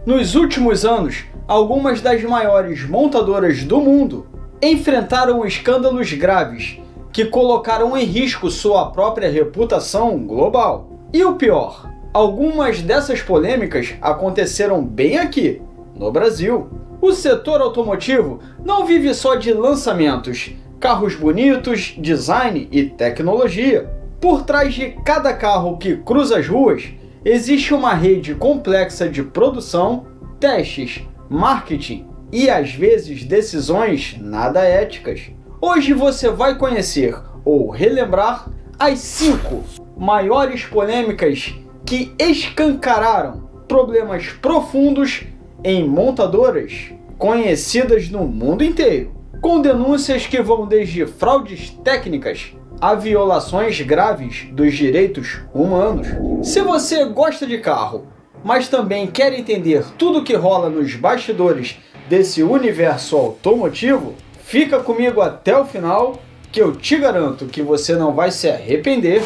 Nos últimos anos, algumas das maiores montadoras do mundo enfrentaram escândalos graves que colocaram em risco sua própria reputação global. E o pior, algumas dessas polêmicas aconteceram bem aqui, no Brasil. O setor automotivo não vive só de lançamentos, carros bonitos, design e tecnologia. Por trás de cada carro que cruza as ruas, existe uma rede complexa de produção, testes, marketing e, às vezes, decisões nada éticas. Hoje você vai conhecer ou relembrar as 5 maiores polêmicas que escancararam problemas profundos em montadoras conhecidas no mundo inteiro, com denúncias que vão desde fraudes técnicas a violações graves dos direitos humanos. Se você gosta de carro, mas também quer entender tudo o que rola nos bastidores desse universo automotivo, fica comigo até o final, que eu te garanto que você não vai se arrepender.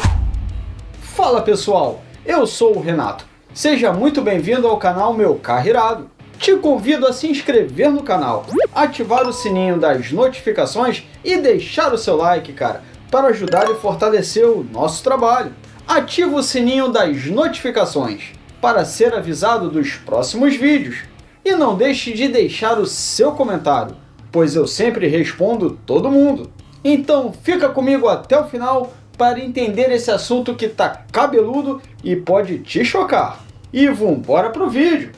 Fala pessoal, eu sou o Renato. Seja muito bem-vindo ao canal Meu Carro Irado. Te convido a se inscrever no canal, ativar o sininho das notificações e deixar o seu like, cara, para ajudar e fortalecer o nosso trabalho. Ativa o sininho das notificações para ser avisado dos próximos vídeos. E não deixe de deixar o seu comentário, pois eu sempre respondo todo mundo. Então fica comigo até o final para entender esse assunto que tá cabeludo e pode te chocar. E vambora pro vídeo!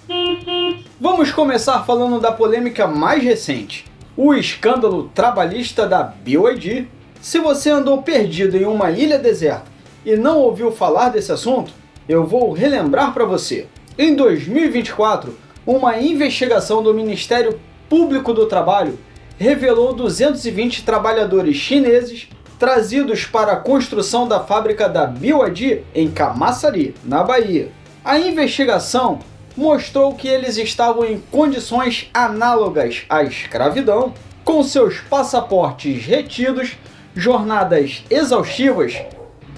Vamos começar falando da polêmica mais recente, o escândalo trabalhista da BYD. Se você andou perdido em uma ilha deserta e não ouviu falar desse assunto, eu vou relembrar para você. Em 2024, uma investigação do Ministério Público do Trabalho revelou 220 trabalhadores chineses trazidos para a construção da fábrica da BYD em Camaçari, na Bahia. A investigação mostrou que eles estavam em condições análogas à escravidão, com seus passaportes retidos, jornadas exaustivas,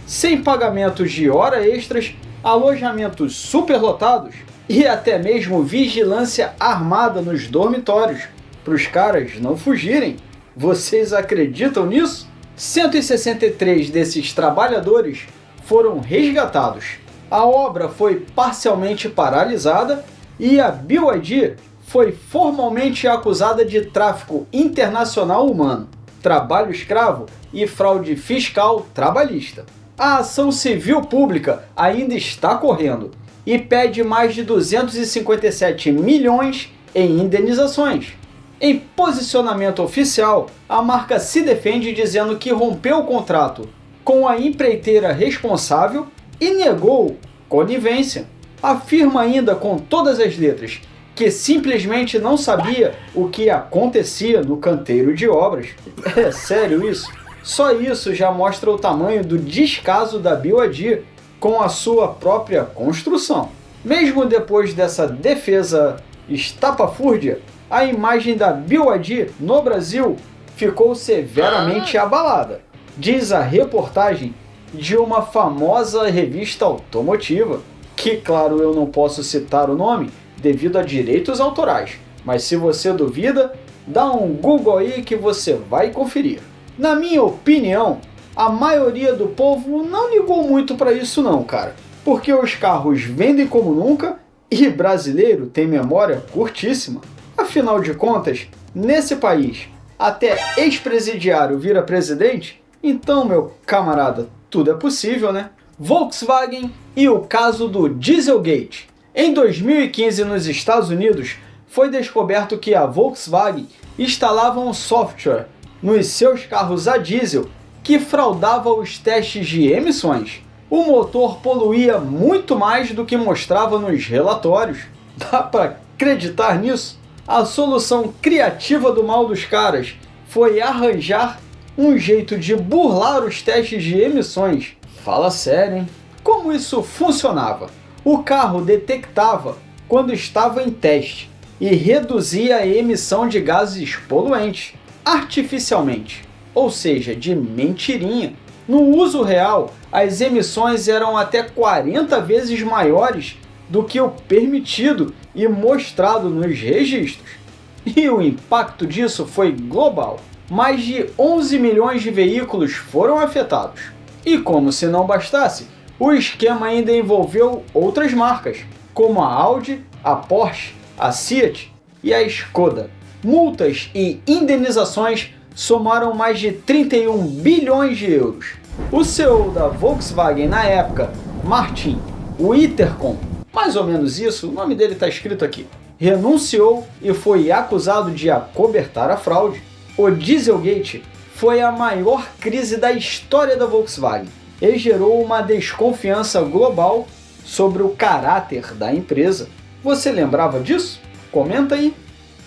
sem pagamentos de hora extras, alojamentos superlotados e até mesmo vigilância armada nos dormitórios, para os caras não fugirem. Vocês acreditam nisso? 163 desses trabalhadores foram resgatados. A obra foi parcialmente paralisada e a BYD foi formalmente acusada de tráfico internacional humano, trabalho escravo e fraude fiscal trabalhista. A ação civil pública ainda está correndo e pede mais de 257 milhões em indenizações. Em posicionamento oficial, a marca se defende dizendo que rompeu o contrato com a empreiteira responsável e negou conivência. Afirma ainda com todas as letras que simplesmente não sabia o que acontecia no canteiro de obras. É sério isso? Só isso já mostra o tamanho do descaso da BYD com a sua própria construção. Mesmo depois dessa defesa estapafúrdia, a imagem da BYD no Brasil ficou severamente abalada, diz a reportagem de uma famosa revista automotiva, que claro eu não posso citar o nome devido a direitos autorais, mas se você duvida, dá um Google aí que você vai conferir. Na minha opinião, a maioria do povo não ligou muito para isso não, cara, porque os carros vendem como nunca e brasileiro tem memória curtíssima. Afinal de contas, nesse país, até ex-presidiário vira presidente, então, meu camarada, tudo é possível, né? Volkswagen e o caso do Dieselgate. Em 2015, nos Estados Unidos, foi descoberto que a Volkswagen instalava um software nos seus carros a diesel que fraudava os testes de emissões. O motor poluía muito mais do que mostrava nos relatórios. Dá para acreditar nisso? A solução criativa do mal dos caras foi arranjar um jeito de burlar os testes de emissões. Fala sério, hein? Como isso funcionava? O carro detectava quando estava em teste e reduzia a emissão de gases poluentes artificialmente, ou seja, de mentirinha. No uso real, as emissões eram até 40 vezes maiores do que o permitido e mostrado nos registros. E o impacto disso foi global. Mais de 11 milhões de veículos foram afetados. E como se não bastasse, o esquema ainda envolveu outras marcas, como a Audi, a Porsche, a Seat e a Skoda. Multas e indenizações somaram mais de 31 bilhões de euros. O CEO da Volkswagen na época, Martin Winterkorn, mais ou menos isso, o nome dele está escrito aqui, renunciou e foi acusado de acobertar a fraude. O Dieselgate foi a maior crise da história da Volkswagen e gerou uma desconfiança global sobre o caráter da empresa. Você lembrava disso? Comenta aí.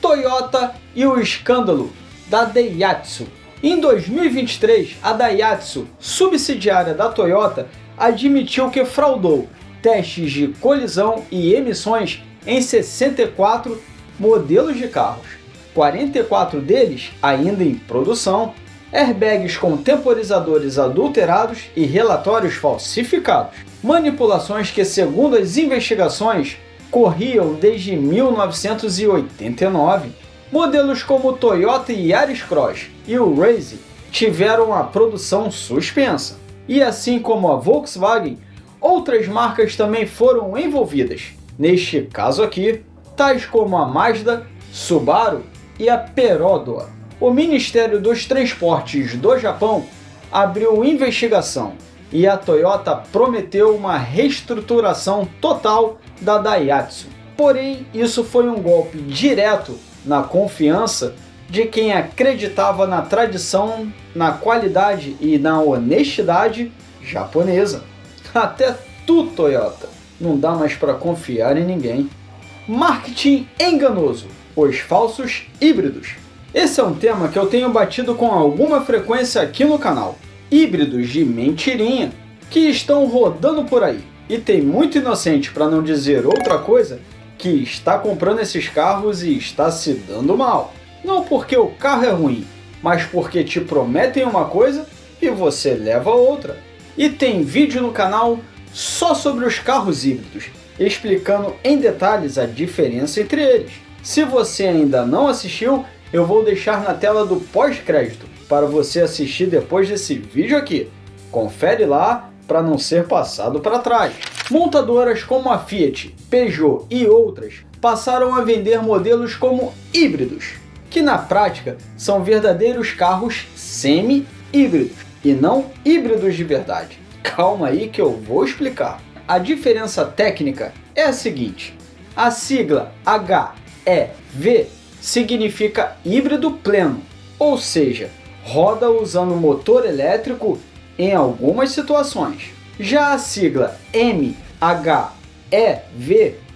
Toyota e o escândalo da Daihatsu. Em 2023, a Daihatsu, subsidiária da Toyota, admitiu que fraudou testes de colisão e emissões em 64 modelos de carros. 44 deles ainda em produção, airbags com temporizadores adulterados e relatórios falsificados. Manipulações que, segundo as investigações, corriam desde 1989. Modelos como o Toyota Yaris Cross e o Raze tiveram a produção suspensa. E assim como a Volkswagen, outras marcas também foram envolvidas. Neste caso aqui, tais como a Mazda, Subaru e a Perodua. O Ministério dos Transportes do Japão abriu investigação e a Toyota prometeu uma reestruturação total da Daihatsu. Porém, isso foi um golpe direto na confiança de quem acreditava na tradição, na qualidade e na honestidade japonesa. Até tu, Toyota, não dá mais para confiar em ninguém. Marketing enganoso. Os falsos híbridos. Esse é um tema que eu tenho batido com alguma frequência aqui no canal. Híbridos de mentirinha que estão rodando por aí. E tem muito inocente, para não dizer outra coisa, que está comprando esses carros e está se dando mal. Não porque o carro é ruim, mas porque te prometem uma coisa e você leva outra. E tem vídeo no canal só sobre os carros híbridos, explicando em detalhes a diferença entre eles. Se você ainda não assistiu, eu vou deixar na tela do pós-crédito para você assistir depois desse vídeo aqui. Confere lá para não ser passado para trás. Montadoras como a Fiat, Peugeot e outras passaram a vender modelos como híbridos, que na prática são verdadeiros carros semi-híbridos e não híbridos de verdade. Calma aí que eu vou explicar. A diferença técnica é a seguinte: a sigla HEV significa híbrido pleno, ou seja, roda usando motor elétrico em algumas situações. Já a sigla MHEV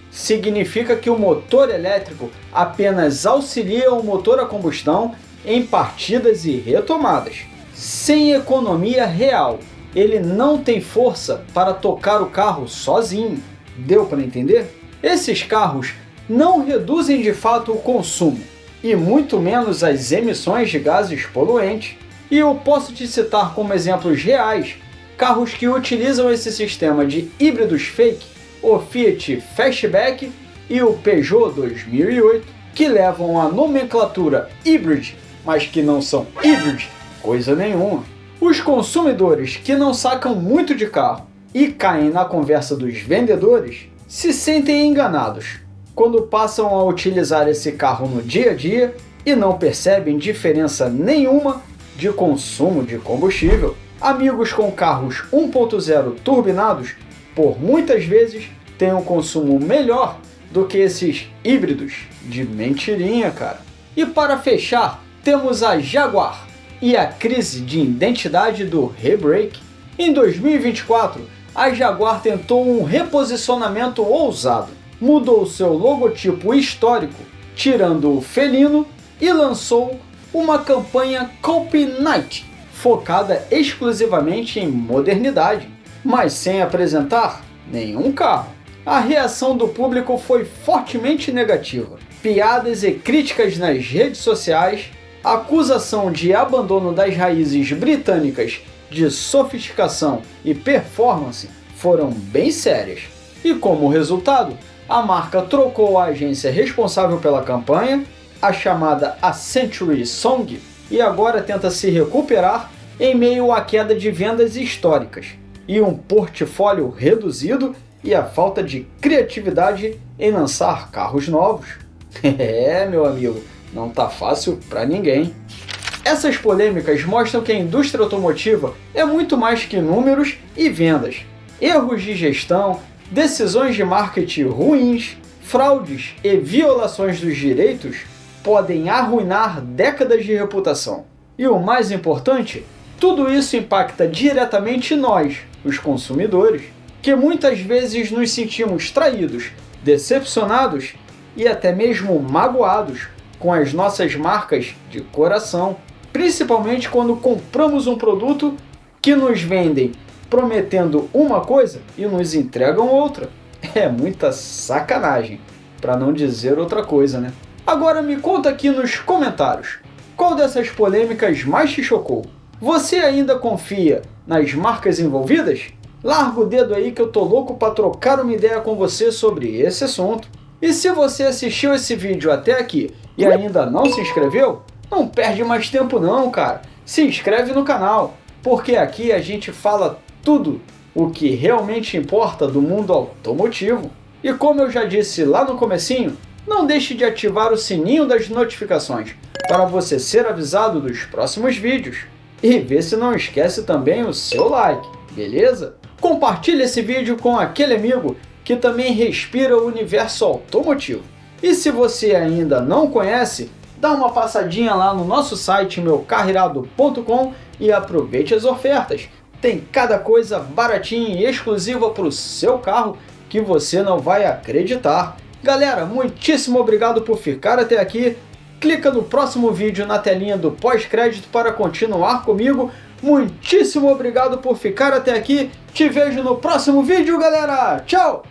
significa que o motor elétrico apenas auxilia o motor a combustão em partidas e retomadas. Sem economia real, ele não tem força para tocar o carro sozinho. Deu para entender? Esses carros não reduzem de fato o consumo, e muito menos as emissões de gases poluentes. E eu posso te citar como exemplos reais carros que utilizam esse sistema de híbridos fake, o Fiat Fastback e o Peugeot 2008, que levam a nomenclatura hybrid, mas que não são híbridos coisa nenhuma. Os consumidores que não sacam muito de carro e caem na conversa dos vendedores se sentem enganados quando passam a utilizar esse carro no dia a dia e não percebem diferença nenhuma de consumo de combustível. Amigos com carros 1.0 turbinados, por muitas vezes, têm um consumo melhor do que esses híbridos de mentirinha, cara. E para fechar, temos a Jaguar e a crise de identidade do re-brake. Em 2024, a Jaguar tentou um reposicionamento ousado. Mudou seu logotipo histórico, tirando o felino, e lançou uma campanha Coupe Night, focada exclusivamente em modernidade, mas sem apresentar nenhum carro. A reação do público foi fortemente negativa. Piadas e críticas nas redes sociais, acusação de abandono das raízes britânicas de sofisticação e performance foram bem sérias. E como resultado, a marca trocou a agência responsável pela campanha, a chamada A Century Song, e agora tenta se recuperar em meio à queda de vendas históricas, e um portfólio reduzido e a falta de criatividade em lançar carros novos. É, meu amigo, não tá fácil para ninguém. Essas polêmicas mostram que a indústria automotiva é muito mais que números e vendas. Erros de gestão, decisões de marketing ruins, fraudes e violações dos direitos podem arruinar décadas de reputação. E o mais importante, tudo isso impacta diretamente nós, os consumidores, que muitas vezes nos sentimos traídos, decepcionados e até mesmo magoados com as nossas marcas de coração, principalmente quando compramos um produto que nos vendem prometendo uma coisa e nos entregam outra. É muita sacanagem, para não dizer outra coisa, né? Agora me conta aqui nos comentários, qual dessas polêmicas mais te chocou? Você ainda confia nas marcas envolvidas? Larga o dedo aí que eu tô louco para trocar uma ideia com você sobre esse assunto. E se você assistiu esse vídeo até aqui e ainda não se inscreveu, não perde mais tempo não, cara. Se inscreve no canal, porque aqui a gente fala tudo o que realmente importa do mundo automotivo. E como eu já disse lá no comecinho, não deixe de ativar o sininho das notificações para você ser avisado dos próximos vídeos. E vê se não esquece também o seu like, beleza? Compartilhe esse vídeo com aquele amigo que também respira o universo automotivo. E se você ainda não conhece, dá uma passadinha lá no nosso site meucarroirado.com e aproveite as ofertas. Tem cada coisa baratinha e exclusiva para o seu carro que você não vai acreditar. Galera, muitíssimo obrigado por ficar até aqui. Clica no próximo vídeo na telinha do pós-crédito para continuar comigo. Muitíssimo obrigado por ficar até aqui. Te vejo no próximo vídeo, galera. Tchau!